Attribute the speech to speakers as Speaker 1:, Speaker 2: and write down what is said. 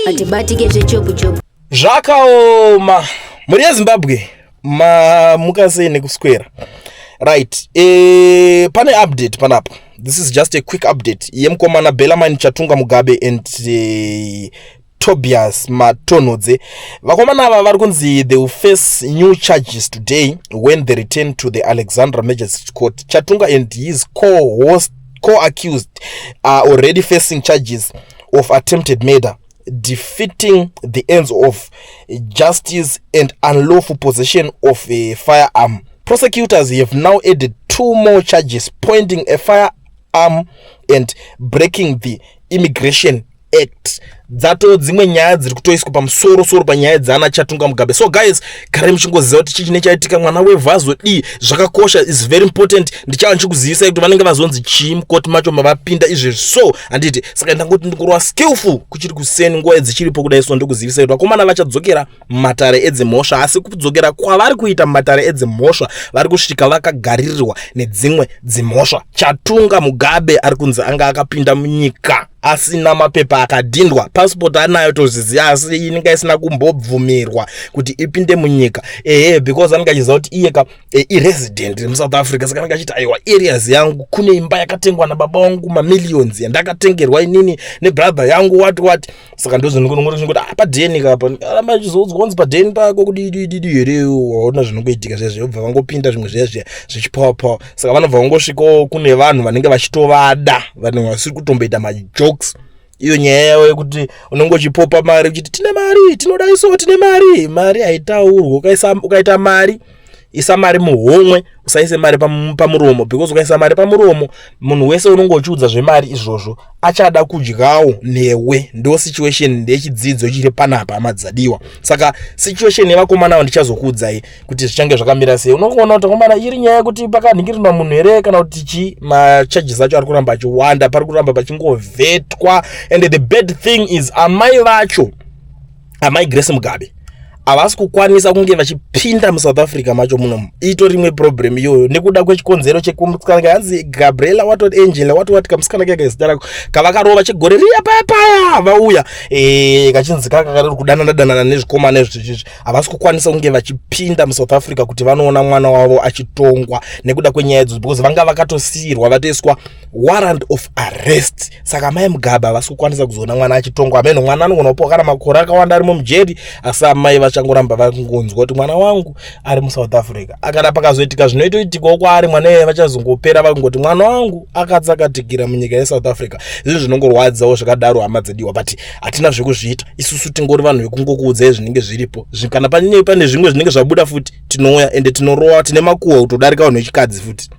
Speaker 1: atibatike zvechopu
Speaker 2: zvakaoma muri yeZimbabwe mukasene kuswera right. Pane update panapa. This is just a quick update yemukomana Bellarmine Chatunga Mugabe and Tobias Matonodze. Vakomana ava vari kunzi they will face new charges today when they return to the Alexandra Magistrates Court. Chatunga and his co-accused are already facing charges of attempted murder, defeating the ends of justice and unlawful possession of a firearm. Prosecutors have now added 2 more charges, pointing a firearm and breaking the Immigration Act. Zato dzimwe nyaya dziri kutoiswa pamusoro panyaya dzana Chatunga Mugabe. So guys, kare muchingoziva kuti chichi chaitika mwana wevhazo D zvakakosha, is very important. Ndichava ndichikuzivisai kuti vanenge vazonzi chii mukoti macho mavapinda izvezvi. So anditi saka ndangoti ndikurwa skillful kuchiri kuseni nguva dzichiripo kudai. So ndikuzivisai kuti vakomana vachadzokera mumatare edzimhosva, asi kudzokera kwavari kuita mumatare edzimhosva vari kusvika vakagaririrwa nedzimwe dzimhosva. Chatunga Mugabe ari kunzi anga akapinda munyika asina mapepa, akadhindwa, passport anayo toziziya asi inenge isina kumbobvumirwa kuti ipinde munyika. Because anenge achiziva kuti iye resident muSouth Africa. Saka anenge achiti aiwa areas yangu kune imba yakatengwa nababa wangu mamillions yandakatengerwa inini nebrother yangu what. Saka ndozvinongoti padheni kapa aramba achizoudzwa padheni pako kuti here waona zvinongoitika zvezvo, obva vangopinda zvimwe zvezvo zvichipawa. Saka vanobva vangosvikawo kune vanhu vanenge vachitovada, vanhu vasiri kutomboita majokes. Iyo nyaya yawo yekuti unenge uchipopa mari uchiti tine mari, tinodaiso tine mari haitaurwa. Ukaita mari, isa mari muhomwe, usaise mari pamuromo, because ukaisa mari pamuromo munhu wese unenge uchiudza zvemari izvozvo achada kudyawo newe. Ndo situation ndechidzidzo chiri panapa amadzadiwa. Saka situation yevakomana ava ndichazokuudzai kuti zvichange zvakamira sei. Unokuona kuti komana iri nyaya yekuti pakanhingirirwa munhu here kana kuti chi macharges acho ari kuramba achiwanda, pari kuramba pachingovhetwa. And the bad thing is amai vacho, amai Grace Mugabe, havasi kukwanisa kunge vachipinda muSouth Africa macho muno. Ito rimwe problem iyoyo nekuda kwechikonzero chekumusikana kanzi Gabriela what Angela what kamusikana kake zita rako kavakarova chigore riya paya vauya kachinzi kakari kudanana nezvikoma nezvizvi. Havasi kukwanisa kunge vachipinda muSouth Africa kuti vanoona mwana wavo achitongwa nekuda kwenyaya idzodzo, because vanga vakatosiyirwa vatoiswa warrant of arrest. Saka mai Mugabe havasi kukwanisa kuzoona mwana achitongwa. Ameno mwana anogona kupiwa kana makore akawanda ari mumujeri, asi amai vachangoramba vakungonzwa kuti mwana wangu ari muSouth Africa. Akada pakazoitika zvinoitikawo kwaari mwana iye vachazongopera vakungoti mwana wangu akatsakatikira munyika yeSouth Africa. Izvi zvinongorwadzawo zvakadaro hama dzediwa, but hatina zvekuzviita. Isusu tingori vanhu vekungokuudzai zvinenge zviripo. Kana pane zvimwe zvinenge zvabuda futi tinouya ende tinorowa, tine makuhwa kutodarika vanhu vechikadzi futi.